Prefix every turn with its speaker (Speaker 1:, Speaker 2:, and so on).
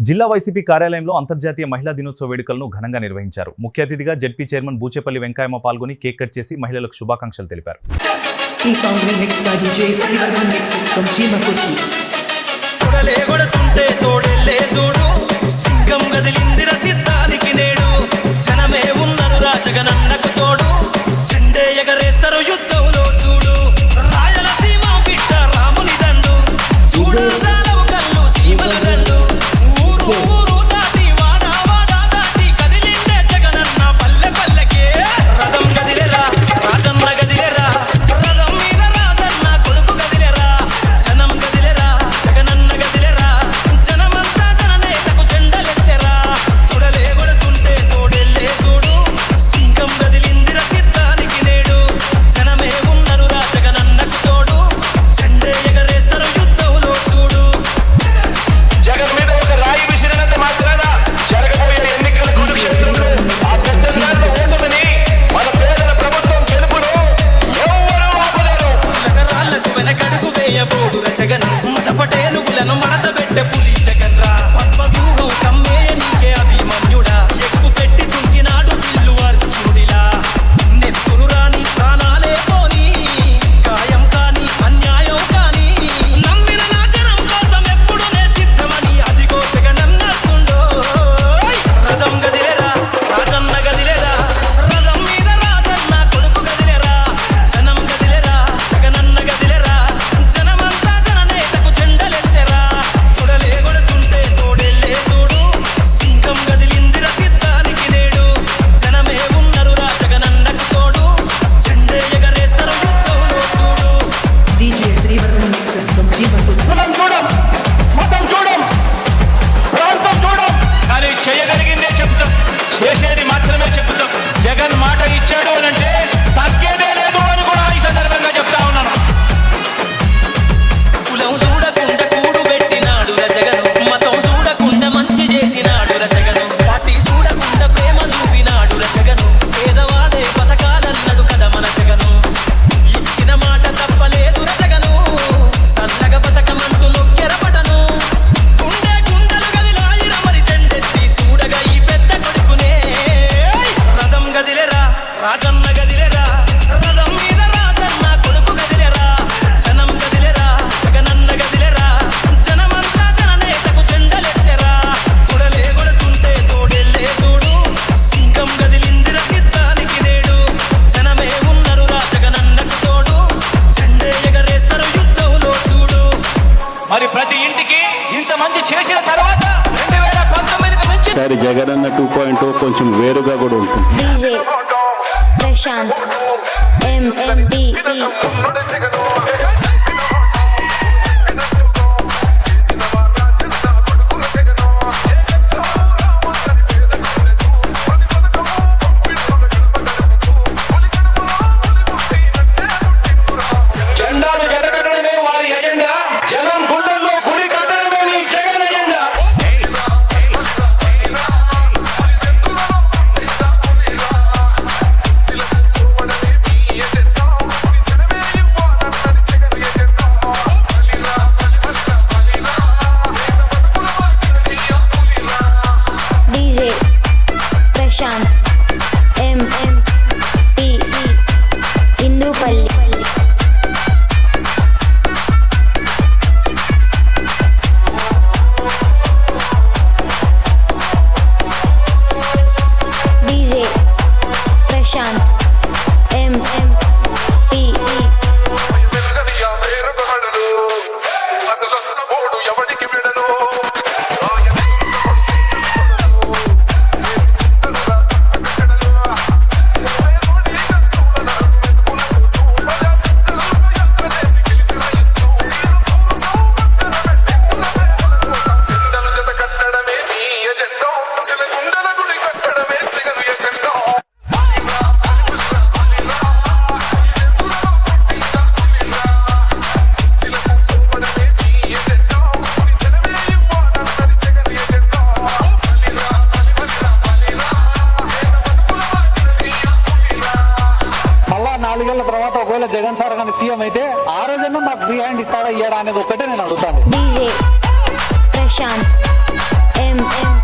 Speaker 1: జిల్లా వైసీపీ కార్యాలయంలో అంతర్జాతీయ మహిళా దినోత్సవ వేడుకలను ఘనంగా నిర్వహించారు. ముఖ్య అతిథిగా జెడ్పీ చైర్మన్ బూచేపల్లి వెంకయ్యమ్మ పాల్గొని కేక్ కట్ చేసి మహిళలకు శుభాకాంక్షలు తెలిపారు.
Speaker 2: జగన్ మత పటేలుగులను మడత పెట్టే పులి జగన్ రా పద్మవ్యూహం కమ్మేయ నీకే అభిమన్యుడా ఎక్కు పెట్టి తుంకినాడు పిల్లు అర్జునుడిలా నెత్తురు రాని ప్రాణాలే పోని గాయం కాని అన్యాయం కాని నమ్మిన నా జనం కోసం ఎప్పుడు నే సిద్ధమని అదిగో జగనన్నస్తుండో రథం గదిలేరా రాజన్న గదిలేరా రథం మీద రాజన్న కొడుకు గదిలేరా జనం గదిలేరా జగనన్న గదిలేరా
Speaker 3: చేయగలిగిందే చెప్తాం, చేసేది మాత్రమే చెప్తాం. జగన్ మాట ఇచ్చాడు అనంటే తగ్గేదే లేదు అని కూడా ఈ సందర్భంగా చెప్తా ఉన్నాను.
Speaker 2: కులం చూడకుండా కూడు పెట్టినాడు జగను, మతం చూడకుండా మంచి చేసినాడు జగను, పార్టీ చూడకుండా ప్రేమ చూపినాడు జగను, పేదవాడే బతకాలన్నాడు కదా మన జగను, ఇచ్చిన మాట తప్పలేదు జగను, సన్నగ బతకమంటూ నొక్కెరపటను గుండె గుండెలు గదిలాయిర మరి చెండెత్తి చూడగా ఈ పెద్ద కొడుకునే రథం గదిలేరా రాజన్న గదిలేరా రథం మీద రాజన్న కొడుకు గదిలేరా జనం గదిలేరా జగనన్న గదిలేరా జనమంతా జననేతకు చెండలెత్తెరా తొడలే కొడుతుంటే తోడెల్లే చూడు సింగం గదిలిందిర సిద్ధానికి నేడు జనమే ఉన్నరు రా జగనన్నకు తోడు చెండే ఎగరేస్తారు యుద్ధంలో చూడు.
Speaker 3: మరి ప్రతి ఇంటికి ఇంత మంచి చేసిన తర్వాత 2019కి మించి
Speaker 4: ఈసారి జగనన్న 2.0 కొంచెం వేరుగా కూడా ఉంటుంది.
Speaker 5: DJ ప్రశాంత్ MMDE
Speaker 3: జెండాలు జరగడమే వారి ఎజెండా, జనం గుండెల్లో గుడి కట్టడమే నీ Jagan agenda.
Speaker 5: DJ Prashanth MMDE Indupalli DJ Prashanth MMDE
Speaker 6: ఎవరికి విడను జత కట్టడమే మీ ఎజెండా, చిలగుండల గుడి కట్టడమే జగను ఎజెండా.
Speaker 7: మళ్ళా 4 ఏళ్ల తర్వాత ఒకవేళ జగన్ సార్ కానీ సీఎం అయితే ఆ రోజన్నా మాకు ఫ్రీ హ్యాండ్ ఇస్తాడా ఇయ్యాడా అనేది ఒకటే నేను అడుగుతాను.
Speaker 5: DJ Prashanth MM